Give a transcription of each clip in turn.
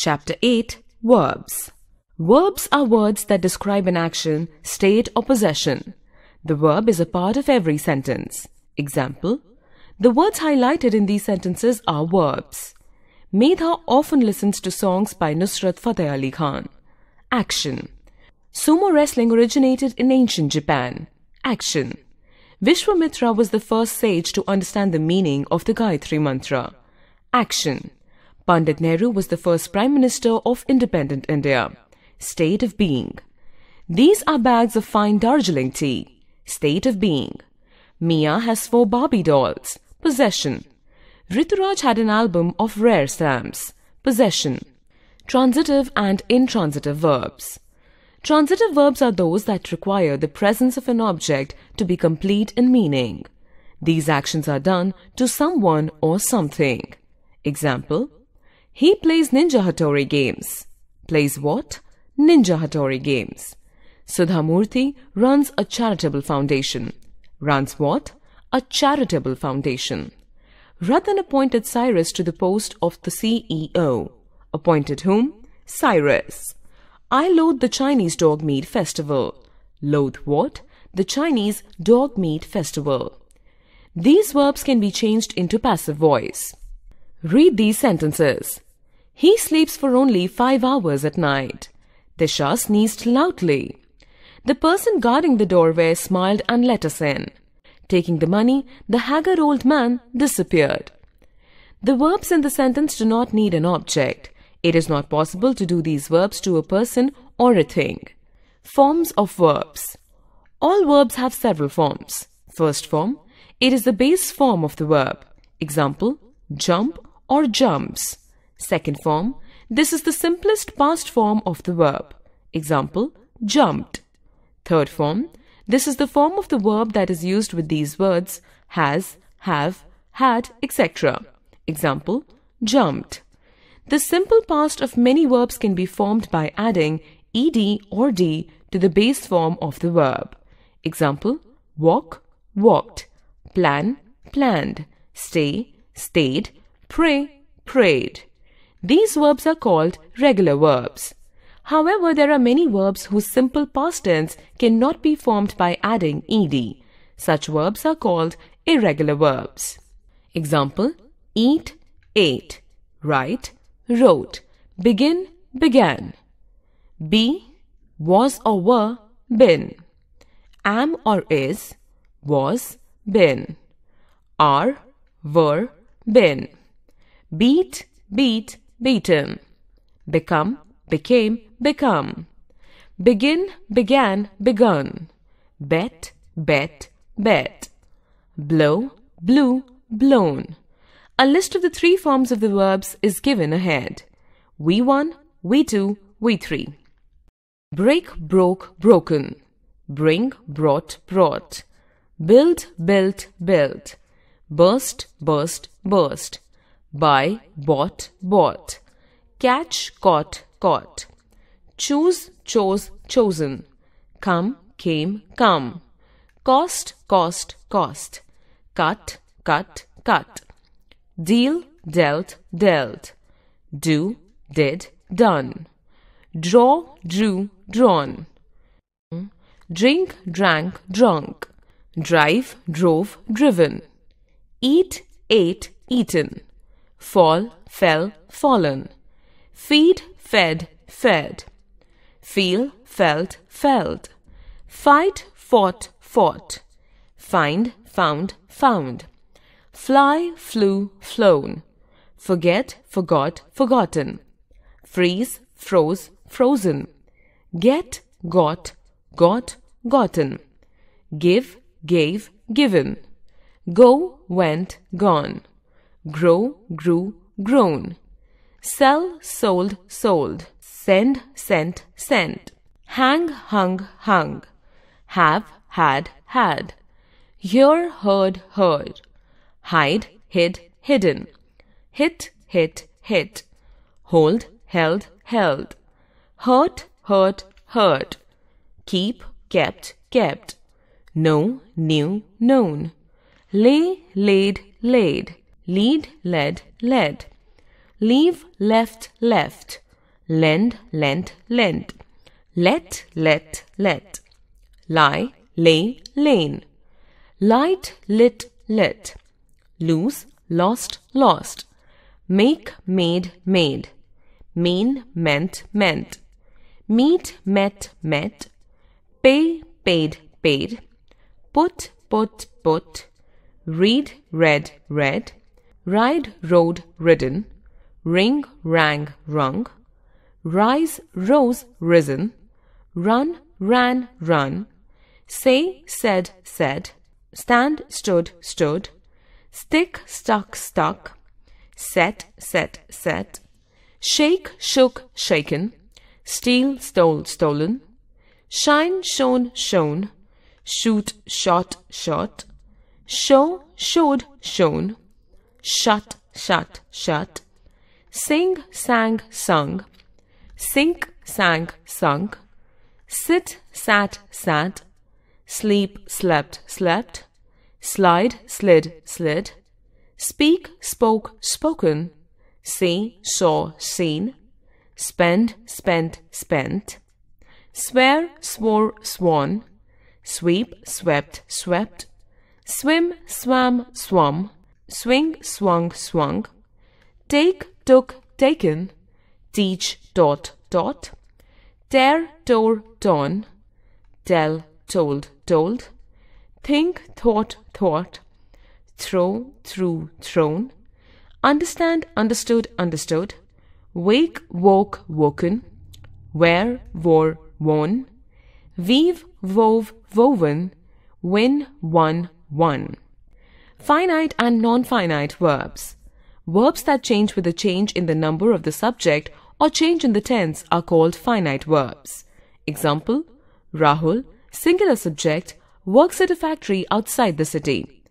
Chapter 8. Verbs. Verbs are words that describe an action, state or possession. The verb is a part of every sentence. Example: the words highlighted in these sentences are verbs. Medha often listens to songs by Nusrat Fateh Ali Khan. Action. Sumo wrestling originated in ancient Japan. Action. Vishwamitra was the first sage to understand the meaning of the Gayatri Mantra. Action. Pandit Nehru was the first Prime Minister of independent India. State of being. These are bags of fine Darjeeling tea. State of being. Mia has 4 Barbie dolls. Possession. Rituraj had an album of rare stamps. Possession. Transitive and intransitive verbs. Transitive verbs are those that require the presence of an object to be complete in meaning. These actions are done to someone or something. Example: he plays Ninja Hattori games. Plays what? Ninja Hattori games. Sudhamurthy runs a charitable foundation. Runs what? A charitable foundation. Ratan appointed Cyrus to the post of the CEO. Appointed whom? Cyrus. I loathe the Chinese dog meat festival. Loathe what? The Chinese dog meat festival. These verbs can be changed into passive voice. Read these sentences. He sleeps for only 5 hours at night. Disha sneezed loudly. The person guarding the doorway smiled and let us in. Taking the money, the haggard old man disappeared. The verbs in the sentence do not need an object. It is not possible to do these verbs to a person or a thing. Forms of verbs. All verbs have several forms. First form, it is the base form of the verb. Example: jump or jumps. Second form, this is the simplest past form of the verb. Example: jumped. Third form, this is the form of the verb that is used with these words: has, have, had, etc. Example: jumped. The simple past of many verbs can be formed by adding ed or d to the base form of the verb. Example: walk, walked. Plan, planned. Stay, stayed. Pray, prayed. These verbs are called regular verbs. However, there are many verbs whose simple past tense cannot be formed by adding ed. Such verbs are called irregular verbs. Example: eat, ate. Write, wrote. Begin, began. Be, was or were, been. Am or is, was, been. Are, were, been. Beat, beat, beaten. Become, became, become. Begin, began, begun. Bet, bet, bet. Blow, blew, blown. A list of the 3 forms of the verbs is given ahead. We1, we2, we3. Break, broke, broken. Bring, brought, brought. Build, built, built. Burst, burst, burst. Buy, bought, bought. Catch, caught, caught. Choose, chose, chosen. Come, came, come. Cost, cost, cost. Cut, cut, cut. Deal, dealt, dealt. Do, did, done. Draw, drew, drawn. Drink, drank, drunk. Drive, drove, driven. Eat, ate, eaten. Fall, fell, fallen. Feed, fed, fed. Feel, felt, felt. Fight, fought, fought. Find, found, found. Fly, flew, flown. Forget, forgot, forgotten. Freeze, froze, frozen. Get, got, got, gotten. Give, gave, given. Go, went, gone. Grow, grew, grown. Sell, sold, sold. Send, sent, sent. Hang, hung, hung. Have, had, had. Hear, heard, heard. Hide, hid, hidden. Hit, hit, hit. Hold, held, held. Hurt, hurt, hurt. Keep, kept, kept. Know, knew, known. Lay, laid, laid. Lead, led, led. Leave, left, left. lend, lent, lent, let, let, lie, lay, lane, light, lit, lit, lose, lost, lost, make, made, made, mean, meant, meant, meet, met, met, pay, paid, paid, put, put, read, read, read, ride, rode, ridden, ring, rang, rung, rise, rose, risen, run, ran, run, say, said, said, stand, stood, stood, stick, stuck, stuck, set, set, shake, shook, shaken, steal, stole, stolen, shine, shone, shown, shoot, shot, shot, show, showed, shown, shut, shut, sing, sang, sung, sink, sang, sunk, sit, sat, sat, sleep, slept, slept, slide, slid, slid, speak, spoke, spoken, see, saw, seen, spend, spent, spent, swear, swore, sworn, sweep, swept, swept, swim, swam, swum, swing, swung, swung, take, took, taken, teach, taught, taught, tear, tore, torn, tell, told, told, think, thought, thought, throw, threw, thrown, understand, understood, understood, wake, woke, woken, wear, wore, worn, weave, wove, woven, win, won, won. Finite and non-finite verbs. Verbs that change with a change in the number of the subject or change in the tense are called finite verbs. Example, Rahul, singular subject, works at a factory outside the city.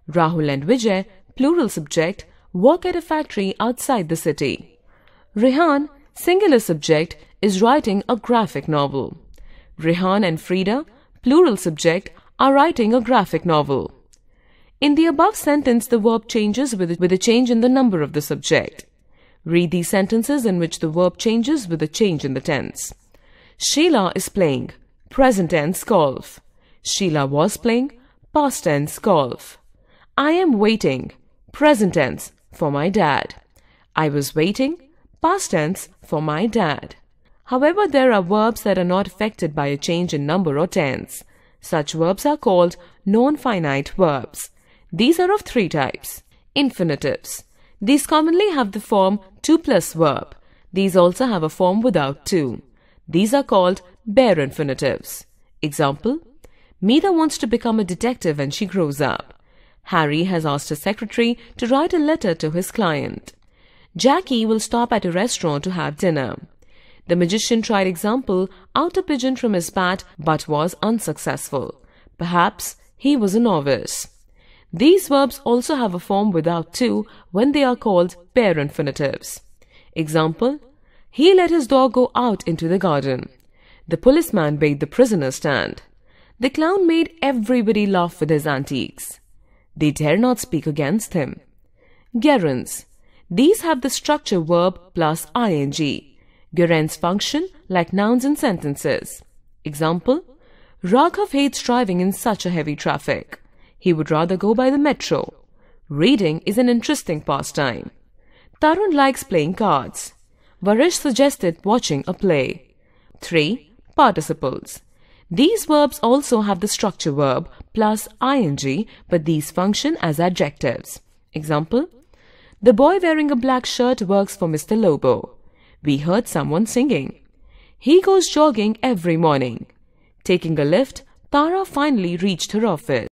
Rahul and Vijay, plural subject, work at a factory outside the city. Rehan, singular subject, is writing a graphic novel. Rehan and Frida, plural subject, are writing a graphic novel. In the above sentence, the verb changes with a change in the number of the subject. Read these sentences in which the verb changes with a change in the tense. Sheila is playing, present tense golf. Sheila was playing, past tense golf. I am waiting, present tense, for my dad. I was waiting, past tense, for my dad. However, there are verbs that are not affected by a change in number or tense. Such verbs are called non-finite verbs. These are of three types. Infinitives. These commonly have the form to plus verb. These also have a form without to. These are called bare infinitives. Example, Meeta wants to become a detective when she grows up. Harry has asked his secretary to write a letter to his client. Jackie will stop at a restaurant to have dinner. The magician tried example, out a pigeon from his bat but was unsuccessful. Perhaps he was a novice. These verbs also have a form without to when they are called bare infinitives. Example, he let his dog go out into the garden. The policeman bade the prisoner stand. The clown made everybody laugh with his antiques. They dare not speak against him. Gerunds. These have the structure verb plus ing. Gerunds function like nouns in sentences. Example, Raghav hates driving in such a heavy traffic. He would rather go by the metro. Reading is an interesting pastime. Tarun likes playing cards. Varish suggested watching a play. 3. Participles. These verbs also have the structure verb plus ing, but these function as adjectives. Example, the boy wearing a black shirt works for Mr. Lobo. We heard someone singing. He goes jogging every morning. Taking a lift, Tara finally reached her office.